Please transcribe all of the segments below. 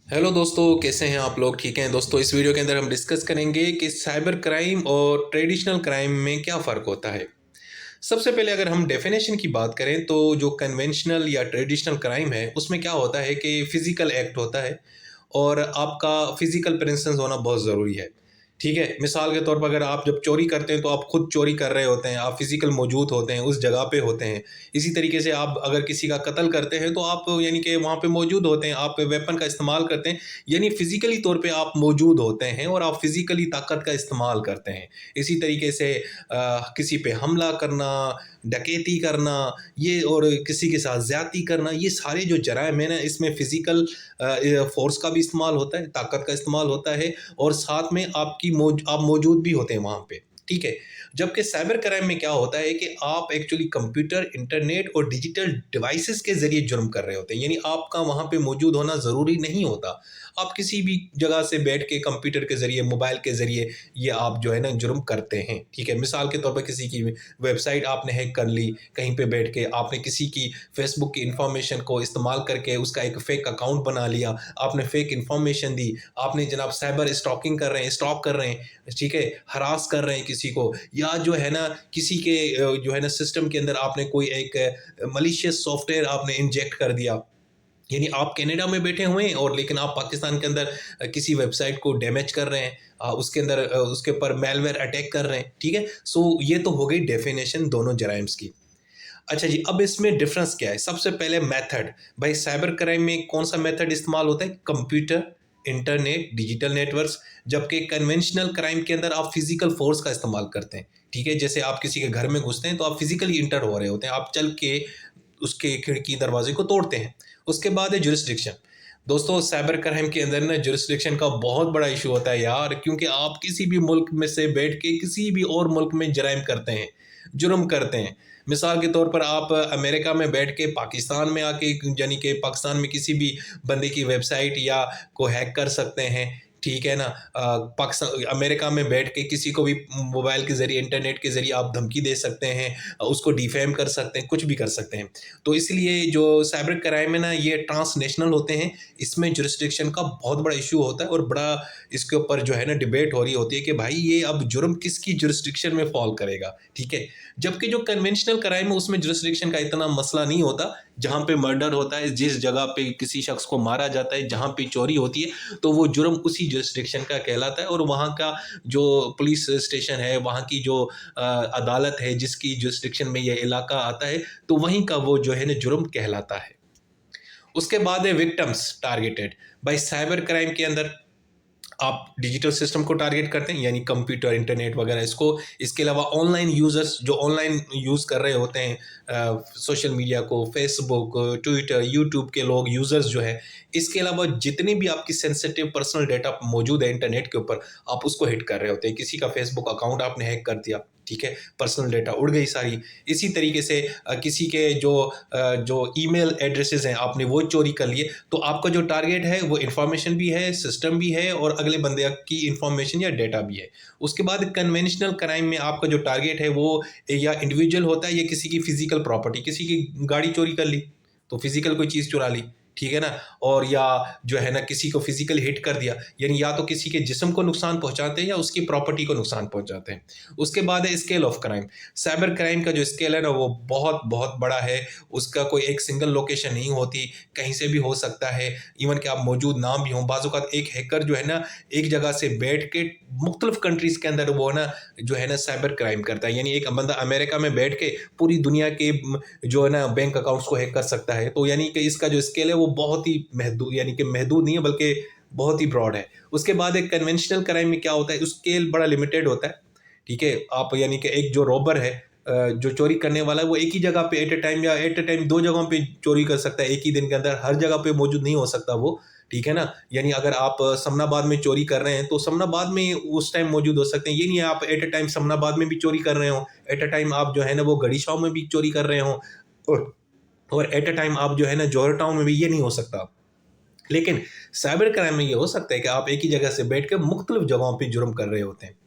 Hello दोस्तों, कैसे हैं आप लोग? ठीक हैं दोस्तों। इस वीडियो के अंदर हम डिस्कस करेंगे कि साइबर क्राइम और ट्रेडिशनल क्राइम में क्या फ़र्क होता है। सबसे पहले अगर हम डेफिनेशन की बात करें तो जो कन्वेंशनल या ट्रेडिशनल क्राइम है उसमें क्या होता है कि फ़िज़िकल एक्ट होता है और आपका फ़िज़िकल प्रेजेंस होना बहुत ज़रूरी है। ठीक है? मिसाल के तौर पर अगर आप जब चोरी करते हैं तो आप खुद चोरी कर रहे होते हैं, आप फ़िज़िकल मौजूद होते हैं, उस जगह पे होते हैं। इसी तरीके से आप अगर किसी का कत्ल करते हैं तो आप यानी कि वहाँ पे मौजूद होते हैं, आप वेपन का इस्तेमाल करते हैं, यानी फ़िज़िकली तौर पे आप मौजूद होते हैं और आप फ़िज़िकली ताकत का इस्तेमाल करते हैं। इसी तरीके से किसी पे हमला करना, डकैती करना, ये और किसी के साथ ज़्यादती करना, ये सारे जो जराइम हैं ना, इसमें फ़िज़िकल फ़ोर्स का भी इस्तेमाल होता है, ताकत का इस्तेमाल होता है और साथ में आप मौजूद भी होते हैं वहाँ पे, ठीक है? जबकि साइबर क्राइम में क्या होता है कि आप एक्चुअली कंप्यूटर, इंटरनेट और डिजिटल डिवाइसेज़ के ज़रिए जुर्म कर रहे होते हैं, यानी आपका वहाँ पे मौजूद होना ज़रूरी नहीं होता। आप किसी भी जगह से बैठ के कंप्यूटर के ज़रिए, मोबाइल के ज़रिए ये आप जो है ना जुर्म करते हैं, ठीक है? मिसाल के तौर पे किसी की वेबसाइट आपने हैक कर ली, कहीं पे बैठ के आपने किसी की फेसबुक की इन्फॉर्मेशन को इस्तेमाल करके उसका एक फ़ेक अकाउंट बना लिया, आपने फ़ेक इन्फॉर्मेशन दी, आपने जनाब साइबर स्टॉकिंग कर रहे हैं, स्टॉक कर रहे हैं, ठीक है? हरास कर रहे हैं किसी को, या जो है ना किसी के जो है ना सिस्टम के अंदर आपने कोई एक मलिशियस सॉफ्टवेयर आपने इंजेक्ट कर दिया। यानी आप कनाडा में बैठे हुए हैं और लेकिन आप पाकिस्तान के अंदर किसी वेबसाइट को डैमेज कर रहे हैं, उसके अंदर उसके ऊपर मेलवेयर अटैक कर रहे हैं, ठीक है? सो ये तो हो गई डेफिनेशन दोनों जराइम्स की। अच्छा जी, अब इसमें डिफरेंस क्या है? सबसे पहले मेथड, भाई साइबर क्राइम में कौन-सा मेथड इस्तेमाल होता है? कंप्यूटर, इंटरनेट, डिजिटल नेटवर्क्स, जबकि कन्वेंशनल क्राइम के अंदर आप फिज़िकल फ़ोर्स का इस्तेमाल करते हैं, ठीक है? जैसे आप किसी के घर में घुसते हैं तो आप फिज़िकली इंटर हो रहे होते हैं, आप चल के उसके खिड़की दरवाजे को तोड़ते हैं। उसके बाद है जुरिस्डिक्शन। दोस्तों, साइबर क्राइम के अंदर ना जुरिस्डिक्शन का बहुत बड़ा इशू होता है यार, क्योंकि आप किसी भी मुल्क में से बैठ के किसी भी और मुल्क में जराइम करते हैं, जुर्म करते हैं। मिसाल के तौर पर आप अमेरिका में बैठ के पाकिस्तान में आके, यानी कि पाकिस्तान में किसी भी बंदे की वेबसाइट या को हैक कर सकते हैं, ठीक है ना? पाकिस्तान अमेरिका में बैठ के किसी को भी मोबाइल के ज़रिए, इंटरनेट के ज़रिए आप धमकी दे सकते हैं, उसको डिफेम कर सकते हैं, कुछ भी कर सकते हैं। तो इसलिए जो साइबर क्राइम है ना, ये ट्रांसनेशनल होते हैं, इसमें जुरिस्डिक्शन का बहुत बड़ा इश्यू होता है और बड़ा इसके ऊपर जो है ना डिबेट हो रही होती है कि भाई ये अब जुर्म किसकी जुरिस्डिक्शन में फ़ॉल करेगा, ठीक है? जबकि जो कन्वेंशनल क्राइम है उसमें जुरिस्डिक्शन का इतना मसला नहीं होता। जहाँ पे मर्डर होता है, जिस जगह पे किसी शख्स को मारा जाता है, जहाँ पे चोरी होती है, तो वो जुर्म उसी जुरिस्डिक्शन का कहलाता है और वहाँ का जो पुलिस स्टेशन है, वहाँ की जो अदालत है जिसकी जुरिस्डिक्शन में ये इलाका आता है, तो वहीं का वो जो है ना जुर्म कहलाता है। उसके बाद है विक्टिम्स टारगेटेड। भाई साइबर क्राइम के अंदर आप डिजिटल सिस्टम को टारगेट करते हैं, यानी कंप्यूटर, इंटरनेट वगैरह इसको। इसके अलावा ऑनलाइन यूज़र्स जो ऑनलाइन यूज़ कर रहे होते हैं सोशल मीडिया को, फेसबुक, ट्विटर, यूट्यूब के लोग यूज़र्स जो है। इसके अलावा जितनी भी आपकी सेंसिटिव पर्सनल डेटा मौजूद है इंटरनेट के ऊपर, आप उसको हिट कर रहे होते हैं। किसी का फेसबुक अकाउंट आपने हैक कर दिया, ठीक है? पर्सनल डेटा उड़ गई सारी। इसी तरीके से किसी के जो ईमेल एड्रेसेस हैं आपने वो चोरी कर लिए, तो आपका जो टारगेट है वो इन्फॉर्मेशन भी है, सिस्टम भी है और अगले बंदे की इन्फॉर्मेशन या डेटा भी है। उसके बाद कन्वेंशनल क्राइम में आपका जो टारगेट है वो या इंडिविजुअल होता है या किसी की फिजिकल प्रॉपर्टी, किसी की गाड़ी चोरी कर ली तो फिजिकल कोई चीज़ चुरा ली, ठीक है ना? और या जो है ना किसी को फिजिकल हिट कर दिया, यानी या तो किसी के जिस्म को नुकसान पहुंचाते हैं या उसकी प्रॉपर्टी को नुकसान पहुंचाते हैं। उसके बाद है scale of crime. Cyber crime का जो स्केल है ना वो बहुत बहुत बड़ा है। उसका कोई एक सिंगल लोकेशन नहीं होती, कहीं से भी हो सकता है, इवन कि आप मौजूद ना भी हों। बाज़ औक़ात एक हैकर जो है ना एक जगह से बैठ के मुख्तलिफ कंट्रीज़ के अंदर वो ना जो है ना साइबर क्राइम करता है। यानी एक बंदा अमेरिका में बैठ के पूरी दुनिया के जो है ना बैंक अकाउंट्स को हैक कर सकता है। तो यानी कि इसका जो स्केल है वो बहुत ही महदूद, यानी कि महदूद नहीं है बल्कि बहुत ही ब्रॉड है। उसके बाद एक कन्वेंशनल क्राइम में क्या होता है, स्केल बड़ा लिमिटेड होता है, ठीक है? आप यानी कि एक जो रॉबर है, जो चोरी करने वाला है, वो एक ही जगह पे एट अ टाइम या एट अ टाइम 2 जगहों पे चोरी कर सकता है एक ही दिन के अंदर, हर जगह पे मौजूद नहीं हो सकता वो, ठीक है ना? यानी अगर आप समनाबाद में चोरी कर रहे हैं, तो समनाबाद में उस टाइम मौजूद हो सकते हैं। ये नहीं है आप एट अ टाइम समनाबाद में भी चोरी कर रहे हो, एट अ टाइम आप जो है ना वो गड़ीशॉ में भी चोरी कर रहे हो और एट अ टाइम आप जो है ना जौहर टाउन में भी, ये नहीं हो सकता। लेकिन साइबर क्राइम में ये हो सकता है कि आप एक ही जगह से बैठ के मुख्तलिफ जगहों पे जुर्म कर रहे होते हैं।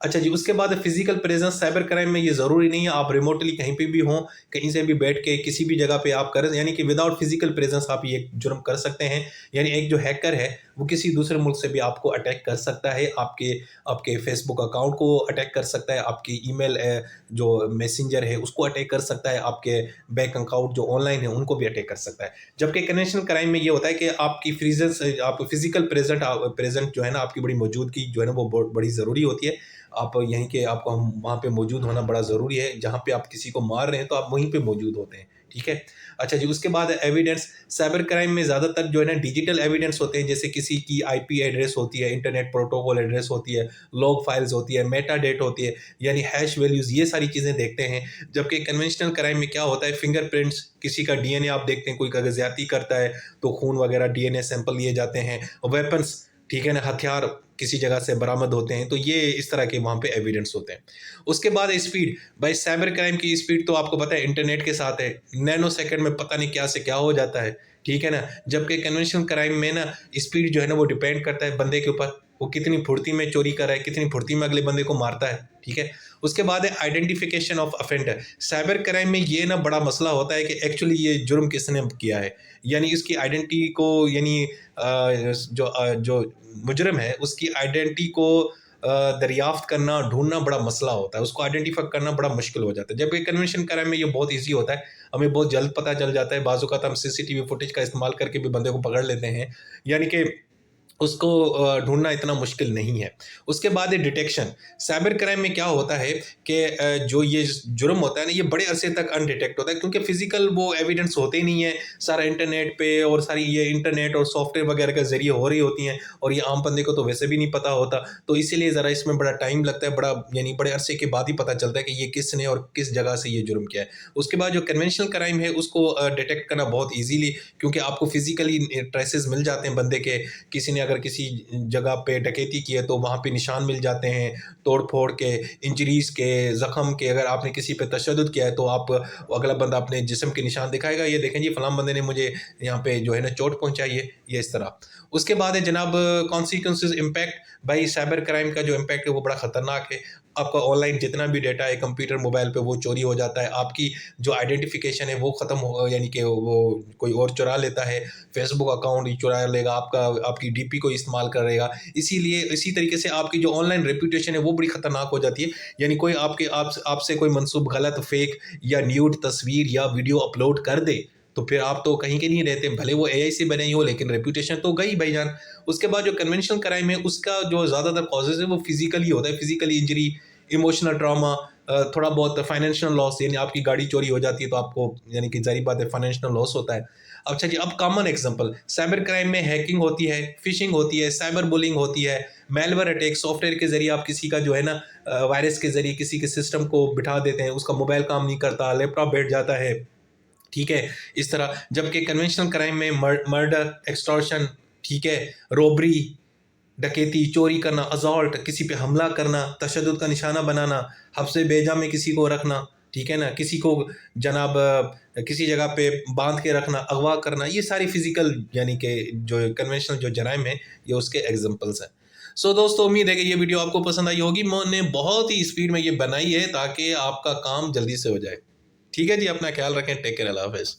अच्छा जी, उसके बाद फिजिकल प्रेजेंस साइबर क्राइम में ये ज़रूरी नहीं है आप रिमोटली कहीं पे भी हों, कहीं से भी बैठ के किसी भी जगह पे आप करें, यानी कि विदाउट फिजिकल प्रेजेंस आप ये जुर्म कर सकते हैं। यानी एक जो हैकर है वो किसी दूसरे मुल्क से भी आपको अटैक कर सकता है, आपके आपके फेसबुक अकाउंट को अटैक कर सकता है, आपकी ईमेल जो मैसेंजर है उसको अटैक कर सकता है, आपके बैंक अकाउंट जो ऑनलाइन है उनको भी अटैक कर सकता है। जबकि कन्वेंशनल क्राइम में ये होता है कि आपकी फ्रीजेंस आप फिजिकल प्रेजेंट जो है ना, आपकी बड़ी मौजूदगी जो है ना वो बहुत बड़ी ज़रूरी होती है। आप यहीं के आपको हम वहाँ पे मौजूद होना बड़ा ज़रूरी है, जहाँ पे आप किसी को मार रहे हैं तो आप वहीं पे मौजूद होते हैं, ठीक है। अच्छा जी, उसके बाद एविडेंस, साइबर क्राइम में ज़्यादातर जो है ना डिजिटल एविडेंस होते हैं, जैसे किसी की आईपी एड्रेस होती है, इंटरनेट प्रोटोकॉल एड्रेस होती है, लॉग फाइल्स होती है, मेटा डेट होती है, यानी हैश वैल्यूज़, ये सारी चीज़ें देखते हैं। जबकि कन्वेंशनल क्राइम में क्या होता है, फिंगरप्रिंट्स, किसी का डीएनए आप देखते हैं, कोई अगर ज़्यादती करता है तो खून वगैरह डीएनए सैंपल लिए जाते हैं, वेपन्स, ठीक है ना, हथियार किसी जगह से बरामद होते हैं, तो ये इस तरह के वहाँ पे एविडेंस होते हैं। उसके बाद स्पीड, भाई साइबर क्राइम की स्पीड तो आपको पता है इंटरनेट के साथ है, नैनो सेकंड में पता नहीं क्या से क्या हो जाता है, ठीक है ना। जबकि कन्वेंशनल क्राइम में ना स्पीड जो है ना वो डिपेंड करता है बंदे के ऊपर, वो कितनी फुर्ती में चोरी कर रहा है, कितनी फुर्ती में अगले बंदे को मारता है, ठीक है। उसके बाद है identification of offender. Cyber crime में ये ना बड़ा मसला होता है कि एक्चुअली ये जुर्म किसने किया है, यानी इसकी आइडेंटिटी को, यानी जो मुजरिम है उसकी आइडेंटिटी को दरियाफ्त करना, ढूंढना बड़ा मसला होता है, उसको आइडेंटिफाई करना बड़ा मुश्किल हो जाता है। जबकि कन्वेंशन क्राइम में ये बहुत ईजी होता है, हमें बहुत जल्द पता चल जाता है, बाज़ औक़ात हम सीसीटीवी फुटेज का इस्तेमाल करके भी बंदे को पकड़ लेते हैं, यानी कि उसको ढूँढना इतना मुश्किल नहीं है। उसके बाद है डिटेक्शन। साइबर क्राइम में क्या होता है कि जो ये जुर्म होता है ना, ये बड़े अरसे तक अनडिटेक्ट होता है, क्योंकि फ़िज़िकल वो एविडेंस होते ही नहीं है। सारा इंटरनेट पे और सारी ये इंटरनेट और सॉफ्टवेयर वगैरह के ज़रिए हो रही होती हैं, और ये आम बंदे को तो वैसे भी नहीं पता होता। तो इसीलिए ज़रा इसमें बड़ा टाइम लगता है, बड़ा यानी बड़े अरसे के बाद ही पता चलता है कि ये किसने और किस जगह से ये जुर्म किया है। उसके बाद जो कन्वेंशनल क्राइम है उसको डिटेक्ट करना बहुत ईज़िली, क्योंकि आपको फ़िज़िकली ट्रेसेस मिल जाते हैं बंदे के। किसी ने अगर किसी जगह पे डकैती की है तो वहाँ पे निशान मिल जाते हैं, तोड़-फोड़ के, इंजरीज़ के, ज़ख्म के। अगर आपने किसी पे तशद्दुद किया है तो आप, अगला बंदा अपने जिस्म के निशान दिखाएगा, ये देखें जी फलाँ बंदे ने मुझे यहाँ पे जो है ना चोट पहुँचाई है, ये इस तरह। उसके बाद है जनाब कॉन्सिक्वेंसेस इम्पैक्ट। भाई साइबर क्राइम का जो इम्पैक्ट है वो बड़ा ख़तरनाक है। आपका ऑनलाइन जितना भी डेटा है कंप्यूटर, मोबाइल पे, वो चोरी हो जाता है। आपकी जो आइडेंटिफिकेशन है वो ख़त्म हो, यानी कि वो कोई और चुरा लेता है। फेसबुक अकाउंट ही चुरा लेगा आपका, आपकी डीपी को इस्तेमाल करेगा। इसीलिए इसी तरीके से आपकी जो ऑनलाइन रेपुटेशन है वो बड़ी ख़तरनाक हो जाती है। यानी कोई आपसे कोई मनसूब गलत, फेक या न्यूड तस्वीर या वीडियो अपलोड कर दे, तो फिर आप तो कहीं के नहीं रहते, भले वो एआई से बने ही हो, लेकिन रेपुटेशन तो गई भाईजान। उसके बाद जो कन्वेंशनल क्राइम है उसका जो ज़्यादातर कॉजेज़ है वो फिजिकली होता है, फिजिकली इंजरी, इमोशनल ट्रॉमा, थोड़ा बहुत फाइनेंशियल लॉस, यानी आपकी गाड़ी चोरी हो जाती है तो आपको, यानी कि ज़ाहिर बात है फाइनेंशियल लॉस होता है। अच्छा जी, अब कॉमन एग्जांपल, साइबर क्राइम में हैकिंग होती है, फिशिंग होती है, साइबर बुलिंग होती है, मैलवेयर अटैक, सॉफ्टवेयर के ज़रिए आप किसी का जो है ना वायरस के ज़रिए किसी के सिस्टम को बिठा देते हैं, उसका मोबाइल काम नहीं करता, लैपटॉप बैठ जाता है, ठीक है, इस तरह। जबकि कन्वेंशनल क्राइम में मर्डर, एक्सटॉर्शन, ठीक है, रॉबरी, डकैती, चोरी करना, असॉल्ट, किसी पे हमला करना, तशद्दुद का निशाना बनाना, हब्से बेजा में किसी को रखना, ठीक है ना, किसी को जनाब किसी जगह पे बांध के रखना, अगवा करना, ये सारी फिजिकल, यानी कि जो कन्वेंशनल जो जराइम है ये उसके एग्जांपल्स हैं। सो दोस्तों, उम्मीद है कि ये वीडियो आपको पसंद आई होगी। मैंने बहुत ही स्पीड में ये बनाई है ताकि आपका काम जल्दी से हो जाए। ठीक है जी, अपना ख्याल रखें, टेक केयर, अल्लाह हाफ़िज़।